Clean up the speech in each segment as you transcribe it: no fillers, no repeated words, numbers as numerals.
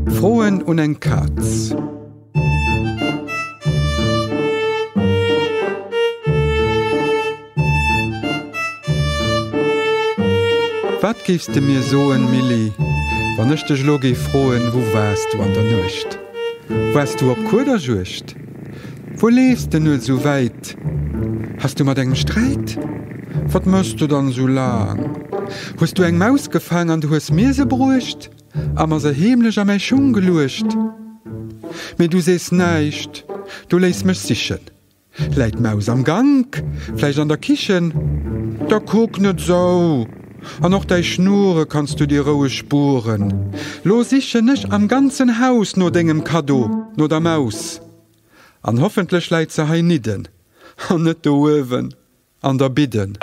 Frohen und eng Katz. Was gibst du mir so en Milli, wann ich dich logi frohen, wo warst du an der Nacht? Warst du ob Kuderjucht? Wo lebst du nur so weit? Hast du mal deinen Streit? Was musst du dann so lang? Hast du eng Maus gefangen und du hast mir sie brucht? Aber so himmlisch an mich schon geluscht. Mir du siehst nicht, du lässt mich sichern. Leit Maus am Gang, vielleicht an der Küchen. Da guck nicht so. An noch dei Schnure kannst du die rohe spuren. Los sicher nicht am ganzen Haus nur dengem Kado, nur der Maus. An hoffentlich leit sie hei niden, an net do Öwen, an der Bidden.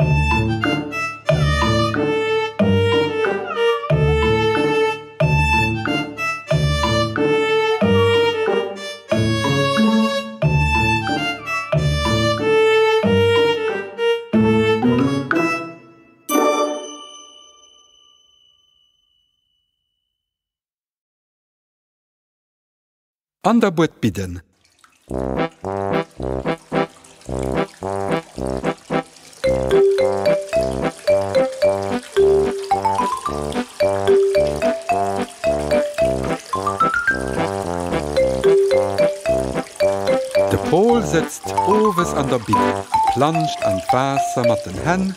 An der Burt bidden. De Pol sitzt owes an der Bidden, planscht an Wasser mat den Hän,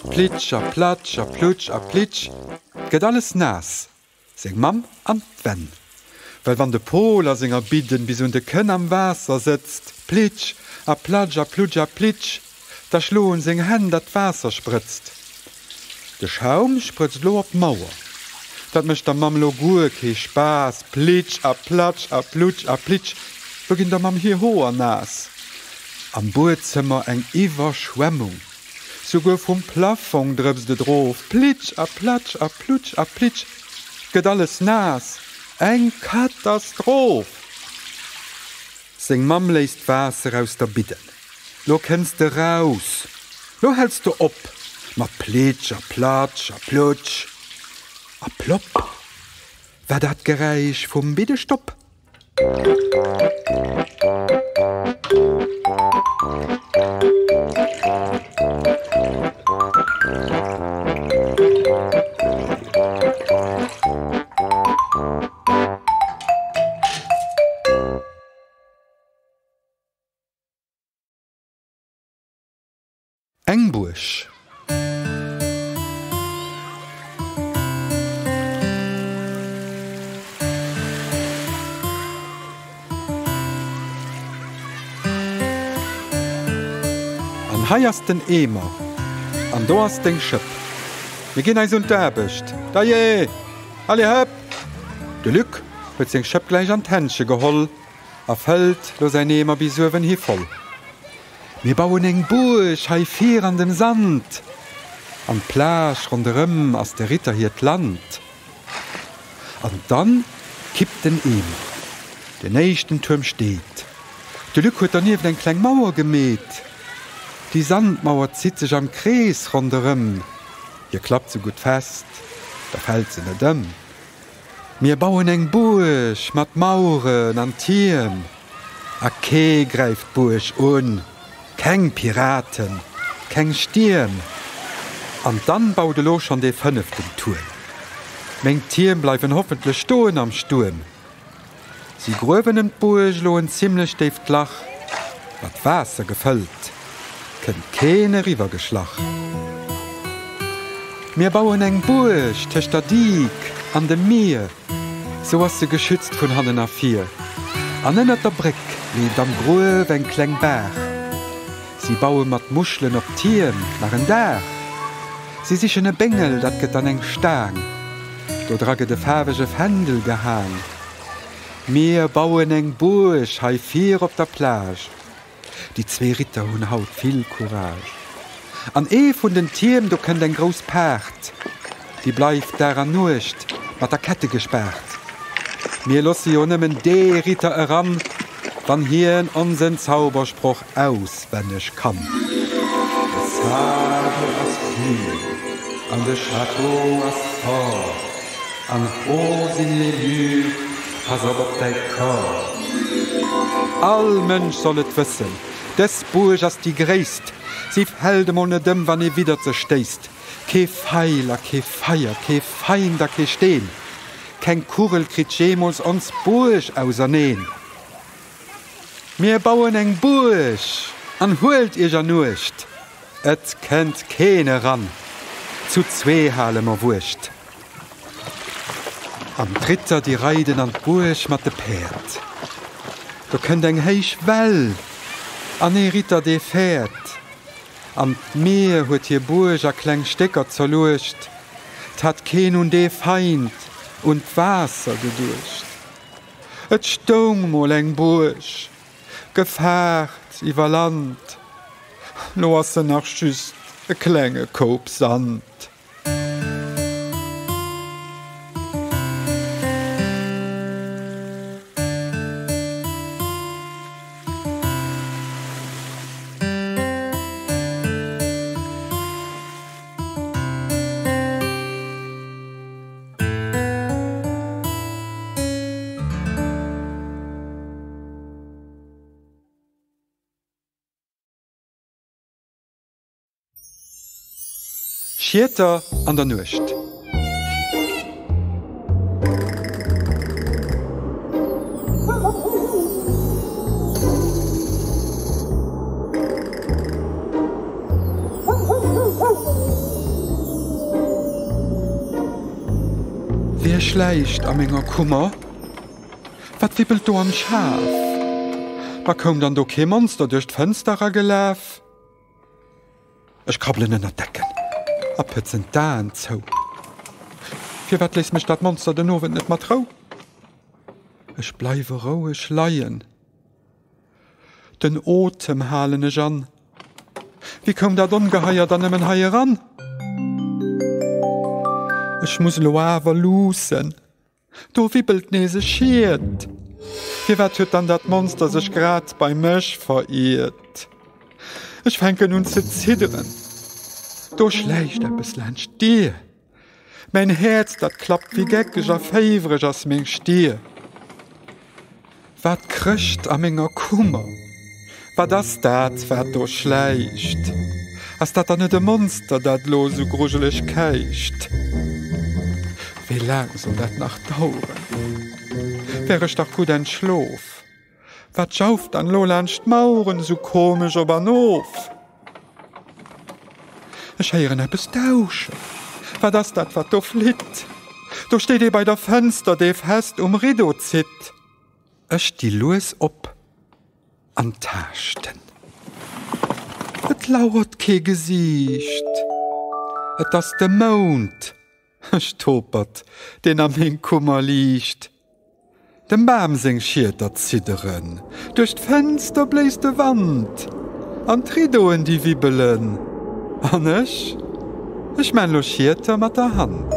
plitsch a platsch a plutsch a plitsch, geht alles nass, seg Mam an d'Wen. Weil wann de Pol a senger Bidden bis de Könn am Wasser sitzt, plitsch, a platsch, a plutsch, a plitsch, da schloen seg Hän dat Wasser spritzt. De Schaum spritzt lo op Mauer. Dat mecht der Mam lo guer kei Spaß, plitsch, a platsch, a plutsch, a plitsch, beginn der Mam hier hoher nass. Am Bootzimmer eng Iwerschwemmung. Sogar vom Plafond drübst de drauf, plitsch, a platsch, a plutsch, a plitsch, geht alles nass. Eng Katastroph! Seng Mam lässt Wasser aus der Bidden. Lo kennst du raus. Lo hältst du op. Mat plitsch, a platsch, a plutsch. A plopp. War dat Geräusch vom Biddestopp? Engbusch. An heiers den Emer, an do hast den Schöpp. Wir gehen eis und derbecht. Da je! Alle höpp! De Lück wird den Schöpp gleich an d'Hänsche geholl, a fällt lo sein Emer bis öwen hi voll. Wir bauen eng Burg, hei vier an dem Sand. An Plasch rundherum as der Ritter hier Land. Und dann kippt den Emer. Der nächsten Turm steht. De Lück hat daneben eine kleine Mauer gemäht. Die Sandmauer zieht sich am Kreis rundherum. Hier klappt sie gut fest, da fällt sie nicht um. Wir bauen eng Burg, mat Mauren an Tieren. A Kee greift Burg un. Kein Piraten, kein Stirn. Und dann baut lo schon de 5. Turm. Meng Tieren bleiben hoffentlich stohen am Sturm. Sie gröben den Burg lo en ziemlich steft Lach. Wat Wasser gefüllt, kennt keine River geschlach. Wir bauen eng Burg, tisch der Diek, an dem Meer. So hast sie geschützt von Hannen nach 4. An einer der Brick lebt am Gröb ein klein Berg. Sie bauen mat Muscheln op Tieren nach en Dach. Sie sichen e Bengel, dat get an eng Stang. Do drage de farbege Händel gehang. Mir bauen eng Burg, hei 4 op der Plage. Die 2 Ritter hun haut viel Courage. An von den Tieren, du könnt ein groß Pacht. Die bleibt daran nucht, mat der Kette gesperrt. Mir lassen jo nimmen de Ritter heran, dann hier unseren Zauberspruch aus, wenn ich kann. Das Sage ist cool, an der Chateau ist fort, an Rose in les lieux, pass op dein Kor. All Mensch sollet wissen, des Burg as die gräst, sie helde ohne dem, wann ihr wieder zerstehst. Ke Pfeiler, ke Feier, ke Feinder, ke stehn. Kein Kurel krit jemals ons Burg ausernehn. Mir bauen eng Burg, an holt ihr ja nucht. Et kennt keine ran, zu zwei hale mer wurscht. Am dritter die Reiden an Burg mat de Pferd. Du könnt eng heich well, an e Ritter de Pferd. Am Meer huet hier Burg a kleng Stecker zerlucht, tat ken und de Feind und Wasser gedurcht. Et stung mol eng Burg, gefährt iwwer Land, lo se nach schüst e klenge Koop Sand. Schieter an der Nucht. Wer schleicht am enger Kummer? Wat wippelt du am Schaf? Wa kommt dann do ke Monster durch d'Fensterer gelaf? Ich krabbeln in der Decken. Apëtzen daan zou. Fir wat lees mech dat Monster den Owen net mat trau? Ech bleiwe roue schleien. Den Otem halen ech an. Wie kom dat ongeheier an emmen Haier an? Ech muss lo awer losen. Do wibbelt nese schiert. Fir wat huet an dat Monster sech grad bei Mech verirrt. Ech fänke nun ze zidderen. Du schleicht eppes Land Stier. Mein Herz, dat klappt wie geckiger feivrig as még Stier. Wat krcht am enger Kummer? Wat das dat, wat du schleicht? As dat an de Monster, dat lo so gruselig keicht? Wie lang soll dat nach dauren? Wärech doch gut ein Schlof? Wat schauft an Lolandcht Mauren so komisch ob an Hof? Ich heieren eppes tauschen. War das dat wat du flitt? Du steht bei der Fenster, de fest Rido zit. Ech die Louis op an Tachten. Et lauert ke Gesicht. Et das de Mond. Ech topert, den am hin Kummer liegt. Dem Bamsing schiert dat zitteren. Durch d'Fenster bläst de Wand. An Tridoen die Wibbelen. An ech mein lochierter mat der Hand.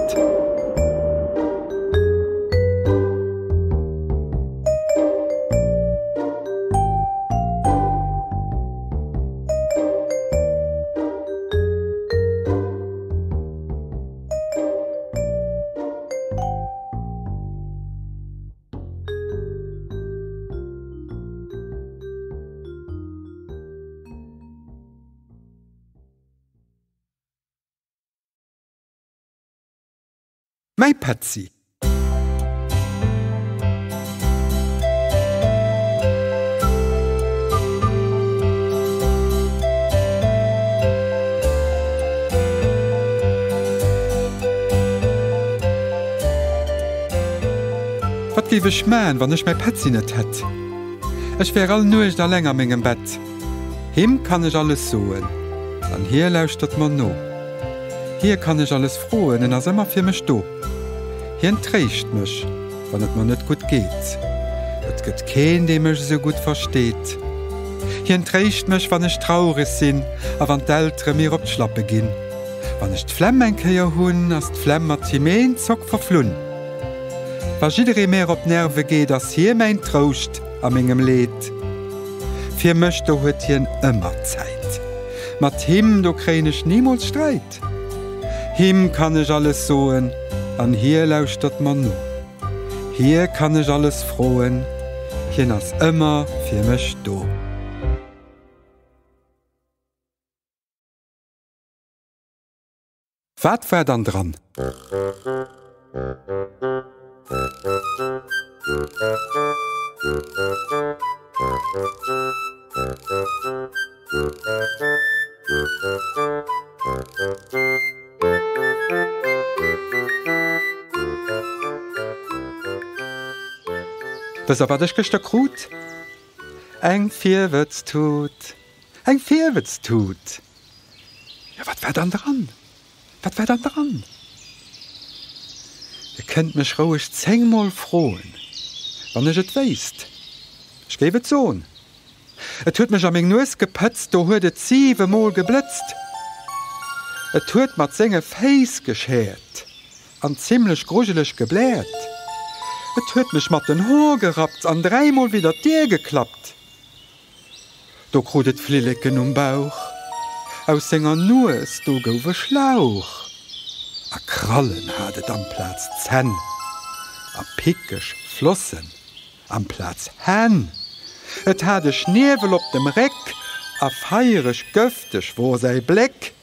Mei Patsy. Wat giwech män, wann ech mei Patsy net hett? Ech wär all nuech da länger mégem Bett. Him kann ich alles soen, an hier lauschtet man no. Hier kann ich alles frohen, en as immer fir mech do. Hier entreicht mech, wann et man net gut geht. Et gëtt keen, de mech so gut versteht. Hier entreicht mech, wann ich traurig sinn, a wann d'Ältre mir op d'Schlappe ginn. Wann ich d'Flemmenkeier hunn, as d'Flemmer Timeen zock verflunn. Was jidere mehr op Nerve geht, as hier mein Troust am engem Leed. Fir mech do huet hien ëmmer Zeit. Mat him do kränech niemals Streit. Him kann ich alles soen, an hier lauscht man no. Hier kann ich alles frohen, hier ist immer für mich do. Was wär dann dran? Das aber dich gest krut? Eng Vierwitz tut. Eng Vierwitz tut. Ja, was wär dann dran? Was wär dann dran? Ihr könnt mich ruhig 10-mal frohen, wann ich es weist. Ich gebe es so. Es tut mich am eng Nuss gepötzt, da hat es 7-mal geblitzt. Es tut mit seine Face geschert und ziemlich gruselig gebläht. Es hat mich mit den Haar gerappt und 3-mal wieder dir geklappt. Da krudet Flilleken Bauch, aus seiner Nuss, da gouwe Schlauch. A Krallen hadet am Platz Zähn, a pickisch Flossen am Platz Hän. Et hatte Schneevel op dem Reck, a feierisch göftisch wo sei Blick.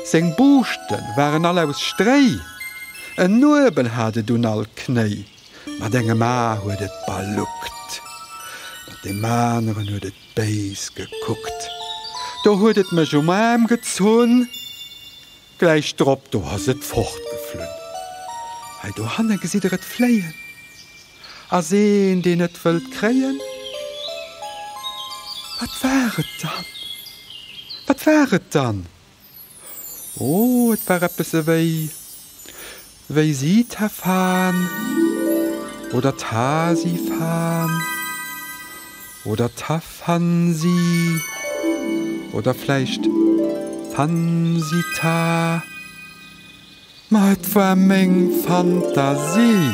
Seng Buchten waren all aus Strei, en Nubel hatte du all Knei. Mat engem Ma huet et balluckt, mat de Maneren huet et Beis geguckt. Da huet et mech Äm gezun, gleich drop du hast et fortgeflünn. Hei du hanne gesiederet fleien, a sehen den et wëlt kreien. Wat wäret dann? Wat wäret dann? Oh, et war eppes wei sie tafan, oder Tasi fahren, oder Tafansi, oder vielleicht Fansita. Ma et war meng Fantasie.